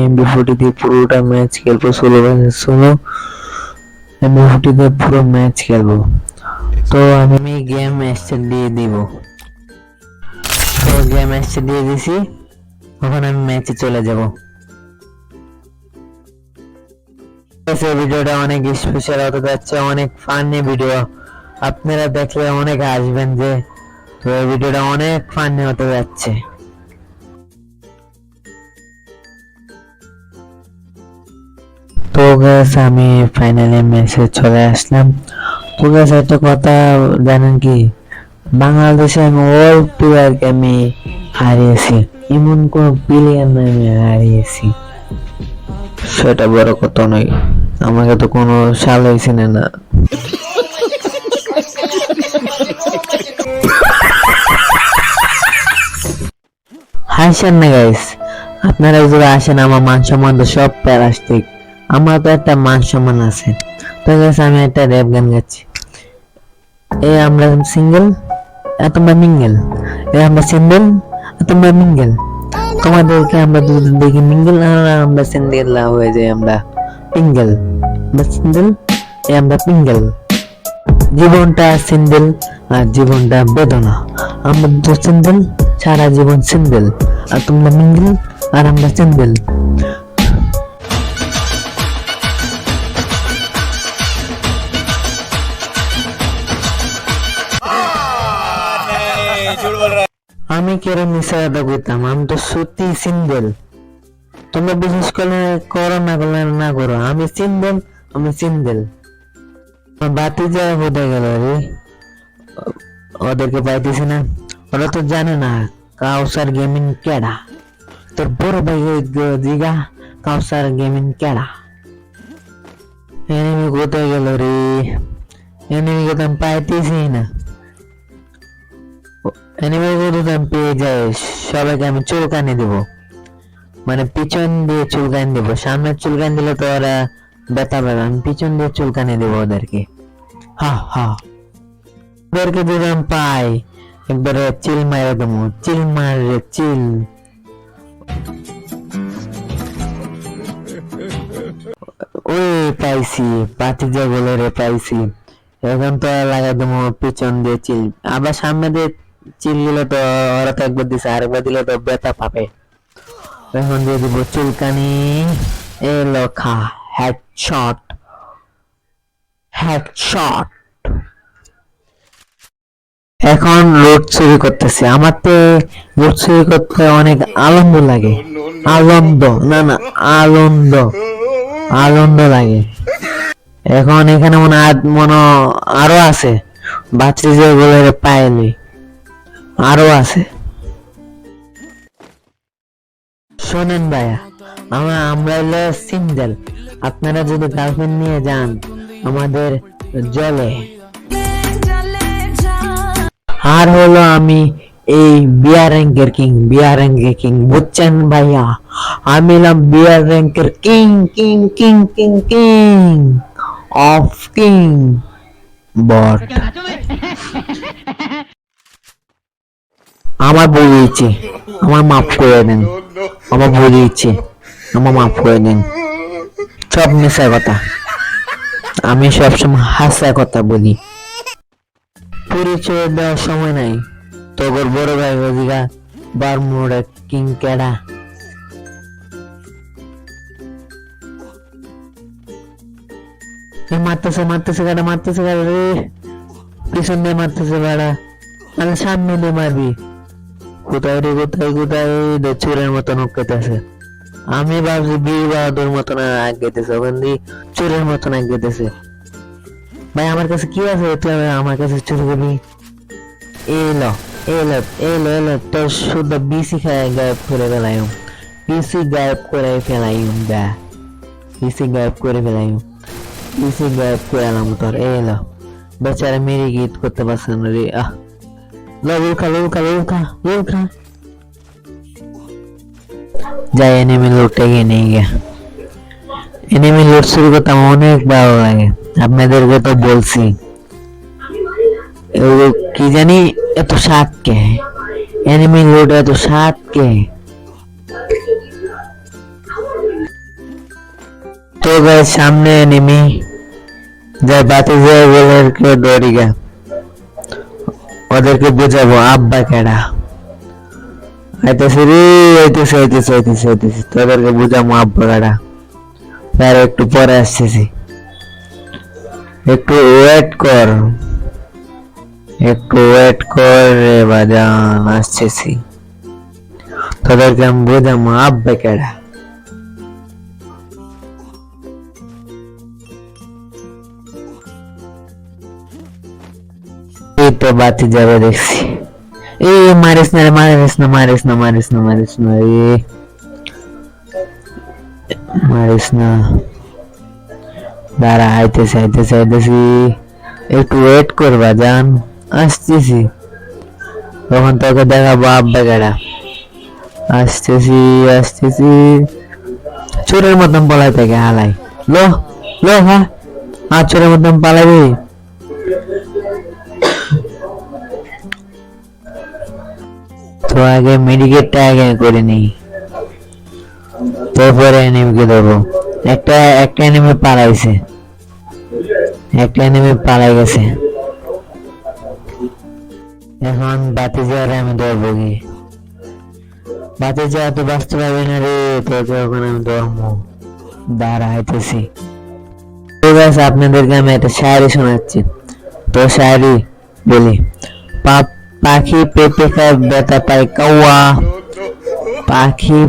এমবি40 দিয়ে পুরোটা ম্যাচ খেলবো, সোলো ভার্সেস সোলো এমবি40 দিয়ে পুরো ম্যাচ খেলবো। তো আমি গেম স্টার্ট দিয়ে দিব। তো গেম স্টার্ট দিয়ে দিছি, এখন আমি ম্যাচে চলে যাব। ভিডিওটা অনেক স্পেশাল হতে যাচ্ছে, অনেক ফানি ভিডিও, আপনারা দেখলে অনেক আসবেন যে তো এই ভিডিওটা অনেক ফানি হতে যাচ্ছে। তো গাইস আমি ফাইনালি ম্যাচে চলে আসলাম। তো গাইস একটা কথা জানেন কি, বাংলাদেশে আমি অল প্লেয়ারকে আমি হারিয়েছি, এমন কোন প্লেয়ার নাই আমি হারিয়েছি, সেটা বড় কথা নয়, আমাকে তো কোনো সাল হয়েছে না। হাসেন না গাইস, আপনারা যদি আসেন আমার মান সম্মান তো সব প্লাস্টিক, আমার তো একটা মান সম্মান আছে। তো গাইস আমি একটা র‍্যাপ গান গাচ্ছি। এ আমরা সিঙ্গেল, তোমরা মিঙ্গেল, এ আমরা সিঙ্গেল, তোমরা মিঙ্গেল, তোমাদেরকে আমরা দুদিন দেখি মিঙ্গেল, আমরা সিঙ্গেল হয়ে যাই, আমরা পিঙ্গেল, আমরা সিঙ্গেল, এ আমরা পিঙ্গেল। জীবনটা সিঙ্গেল আর জীবনটা বেদনা, আমরা তো সিঙ্গেল, সারা জীবন সিঙ্গেল, আর তোমরা মিঙ্গেল আর আমরা সিঙ্গেল। আমি কেরম মিশা কথা কইতাম, আমি তো সত্যি সিঙ্গেল, তোমরা বিশেষ করে করো না করলে না করো, আমি সিঙ্গেল, আমি সিঙ্গেল। বাতি যা কোথায় গেল রে, ওদেরকে পাইতেছি না, ওরা তো জানে না কাউসার গেমিং কেডা, তোর বড় ভাই জিগা কাউসার গেমিং কেডা। এনিমি কোথায় গেল রে, এনিমিকে তো আমি পাইতেছি না, এনিমি যদি আমি পেয়ে যাই সবাইকে আমি চুলকানি দেব, মানে পিছন দিয়ে চুলকানি দেব, সামনে চুলকানি দিলে তো ওরা ব্যথা পাবে, আমি পিছন দিয়ে চুলকানি দেব ওদেরকে। হা হা, ওদেরকে যদি আমি পাই একবারে চিল মারে দেবো, চিল মারে চিল। ওই পাইছি, পাতি যা বলে রে পাইছি, এখন তো লাগাই দেবো পিছন দিয়ে চিল, আবার সামনে দিয়ে চিল দিলে তো ওরা তো একবার দিছে, আরেকবার দিলে তো ব্যথা পাবে, এখন দিয়ে দিব চুলকানি। এলো খা, হেডশট, হেডশট। এখন রোড চুরি করতেছি, আমার তো রোড চুরি করতে অনেক আনন্দ লাগে, আনন্দ না না আনন্দ, আনন্দ লাগে। এখন এখানে মনে আরো আছে, বাচ্চা যে বলে পায়নি, আরো আছে। শোনেন ভাইয়া, আমরা হলো সিঙ্গেল, আপনারা যদি গার্লফ্রেন্ড নিয়ে যান আমাদের জলে। আর হলো আমি এই বিয়ার র্যাঙ্কের কিং, বিয়ার র্যাঙ্কের কিং, বুঝছেন ভাইয়া, আমি হলাম বিয়ার র্যাঙ্কের king, king king king king of king bot. আমার ভুল হয়েছে, আমার মাফ করে দেন, আমার ভুল হয়েছে, আমার মাফ করে দেন, সব মিশা কথা, আমি সবসময় হাসা কথা বলি। পরিচয় দেওয়ার সময় নাই, তোর বড় ভাই ওদিকা বারমুডা কিং কেডা। মারতেছে মারতেছে গাড়া, মারতেছে গাড়া রে, পিছন দিয়ে মারতেছে গাড়া, মানে সামনে দিয়ে মারবি, কোথায় রে কোথায় কোথায়, চোরের মতো নক্কাতেছে, আমি ভাবছি বীর বাহাদুর মতন আগ গেতেছে, ওখান দিয়ে চোরের মতন আগ গেতেছে। ভাই আমার কাছে কি আছে, তুই আমার কাছে চুরি করবি? এলো এলো এলো এলো, তোর শুদ্ধ বিসি খায় গায়েব করে ফেলাই, পিসি গায়েব করে ফেলাই, পিসি গায়েব করে ফেলাই, পিসি গায়েব করে এলাম তোর। এলো বেচারা মেরে গীত করতে পারছে না রে, আহ লুকা লুকা লুকা লুকা, যাই এনিমি লুটে গিয়ে নিয়ে গিয়া, এনিমি লুট শুরু করতে আমার অনেক ভালো লাগে, আপনাদেরকে তো বলছি, কি জানি এত স্বাদ কে, এনিমি লুট এত স্বাদ কে, গাইস সামনে এনিমি যাই বাতি যায় ওদেরকে দৌড়ি গা ওদেরকে বুঝাবো আব্বা কেডা আইতেছে রে আইতেছে তোদেরকে বুঝাবো আব্বা কেডা আর একটু পরে আসতেছি একটু ওয়েট কর রে বাজান আসতেছি তোদেরকে আমি বুঝাবো আব্বা কেডা এই তো বাতি যাবে দেখছি এই মারিস না মারিস না দাঁড়া আইতেছি একটু ওয়েট করবা জান আসতেছি তখন তোকে দেখাবো আব্বা কেডা আসতেছি চোরের মতন পলাই থেকে হালাই লো হ্যাঁ চোরের মতন পালাবি তো আগে মেডিকেটটা আগে করে নিই তারপরে এনিমিকে দেবো একটা এনিমি পালাই গেছে এখন বাতি যাওয়ার আমি ধরবো কি বাতি যাওয়া তো বাঁচতে পারবে না রে তোকে ওখানে আমি ধরবো দাঁড়াইতেছি ঠিক আছে আপনাদেরকে আমি একটা শায়রি শোনাচ্ছি তো শায়রি বলি পাখি পেঁপে খায় ব্যথা পায় কাওয়া পাখি